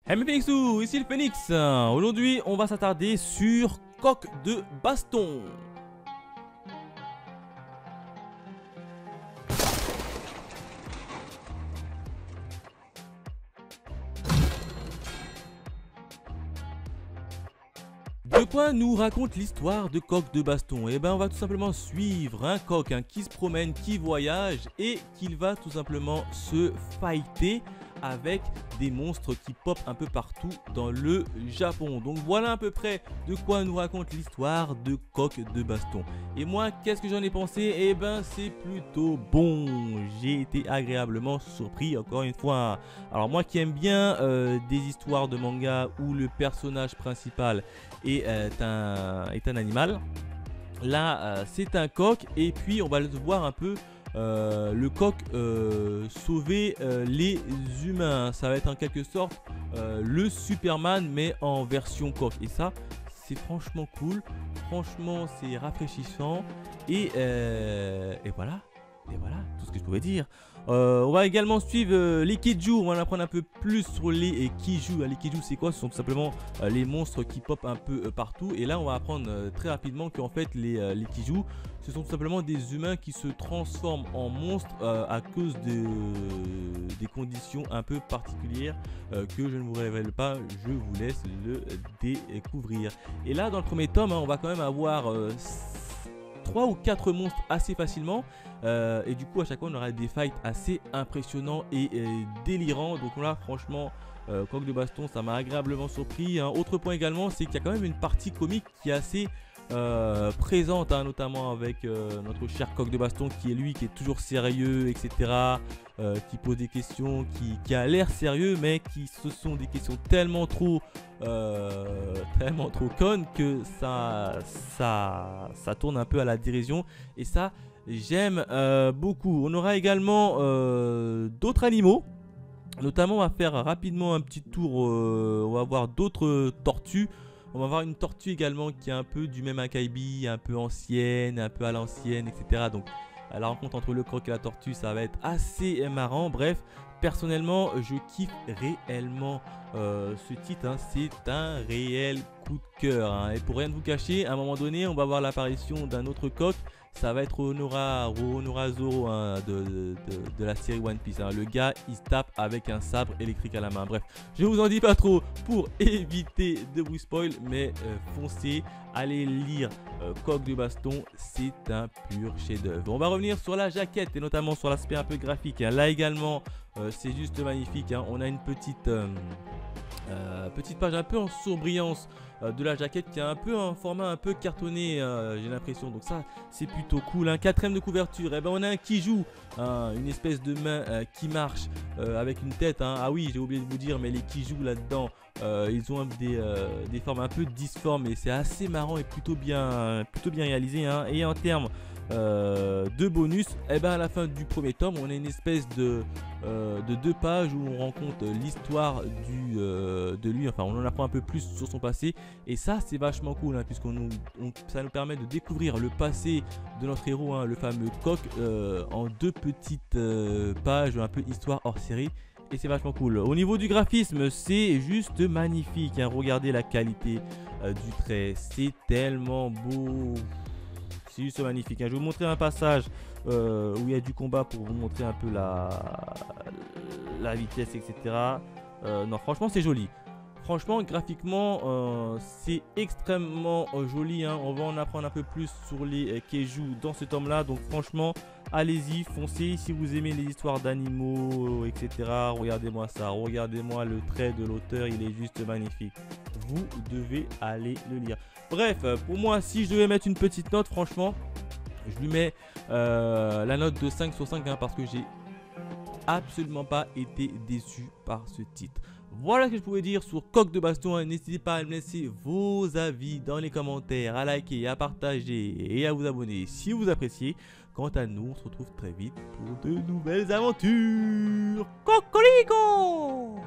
Hey mes Phoenixous, ici le Phoenix. Aujourd'hui, on va s'attarder sur Coq de Baston. De quoi nous raconte l'histoire de Coq de Baston? Eh ben, on va tout simplement suivre un coq qui se promène, qui voyage et qui va tout simplement se fighter avec des monstres qui popent un peu partout dans le Japon. Donc voilà à peu près de quoi nous raconte l'histoire de Coq de Baston. Et moi, qu'est-ce que j'en ai pensé? Eh ben, c'est plutôt bon. J'ai été agréablement surpris encore une fois. Alors moi qui aime bien des histoires de manga où le personnage principal est un animal. Là, c'est un coq et puis on va le voir un peu le coq sauver les humains. Ça va être en quelque sorte le Superman mais en version coq. Et ça, c'est franchement cool. Franchement, c'est rafraîchissant. Et voilà. Et voilà, tout ce que je pouvais dire. On va également suivre les Kiju. On va en apprendre un peu plus sur les Kiju. Les Kiju, c'est quoi? Ce sont tout simplement les monstres qui popent un peu partout. Et là, on va apprendre très rapidement qu'en fait, les Kiju, ce sont tout simplement des humains qui se transforment en monstres à cause des conditions un peu particulières que je ne vous révèle pas. Je vous laisse le découvrir. Et là, dans le premier tome, on va quand même avoir 3 ou 4 monstres assez facilement et du coup à chaque fois on aura des fights assez impressionnants et délirants. Donc là franchement Coq de Baston, ça m'a agréablement surpris. Un autre point également, c'est qu'il y a quand même une partie comique qui est assez présente, notamment avec notre cher Coq de Baston qui est lui qui est toujours sérieux, etc. Qui pose des questions, qui a l'air sérieux, mais qui ce sont des questions tellement trop connes que ça tourne un peu à la dérision. Et ça, j'aime beaucoup. On aura également d'autres animaux. Notamment, on va faire rapidement un petit tour. On va voir d'autres tortues. On va voir une tortue également qui est un peu du même acabit, un peu ancienne, un peu à l'ancienne, etc. Donc, la rencontre entre le croc et la tortue, ça va être assez marrant. Bref, personnellement, je kiffe réellement ce titre. C'est un réel coup de cœur. Et pour rien vous cacher, à un moment donné, on va voir l'apparition d'un autre coq. Ça va être Zoro de la série One Piece. Le gars, il se tape avec un sabre électrique à la main. Bref, je vous en dis pas trop pour éviter de vous spoil. Mais foncez, allez lire Coq de Baston. C'est un pur chef-d'œuvre. On va revenir sur la jaquette et notamment sur l'aspect un peu graphique. Là également, c'est juste magnifique. On a une petite page un peu en surbrillance de la jaquette qui a un peu un format un peu cartonné, j'ai l'impression. Donc ça, c'est plutôt cool. Quatrième de couverture, et ben on a un Kiju, une espèce de main qui marche avec une tête. Ah oui, j'ai oublié de vous dire, mais les Kiju là-dedans, ils ont des formes un peu difformes et c'est assez marrant et plutôt bien réalisé. Et en termes de bonus, et ben à la fin du premier tome, on a une espèce de 2 pages où on rencontre l'histoire de lui. Enfin, on en apprend un peu plus sur son passé et ça c'est vachement cool ça nous permet de découvrir le passé de notre héros, le fameux Coq, en 2 petites pages, un peu histoire hors série. Et c'est vachement cool. Au niveau du graphisme, c'est juste magnifique. Regardez la qualité du trait. C'est tellement beau. C'est juste magnifique. Je vais vous montrer un passage où il y a du combat pour vous montrer un peu la vitesse, etc. Non, franchement, c'est joli. Franchement, graphiquement, c'est extrêmement joli. On va en apprendre un peu plus sur les Keiju dans ce tome-là. Donc, franchement, allez-y, foncez. Si vous aimez les histoires d'animaux, etc., regardez-moi ça. Regardez-moi le trait de l'auteur, il est juste magnifique. Vous devez aller le lire. Bref, pour moi, si je devais mettre une petite note, franchement, je lui mets la note de 5 sur 5 parce que j'ai absolument pas été déçu par ce titre. Voilà ce que je pouvais dire sur Coq de Baston. N'hésitez pas à me laisser vos avis dans les commentaires, à liker, à partager et à vous abonner si vous appréciez. Quant à nous, on se retrouve très vite pour de nouvelles aventures. Cocorico!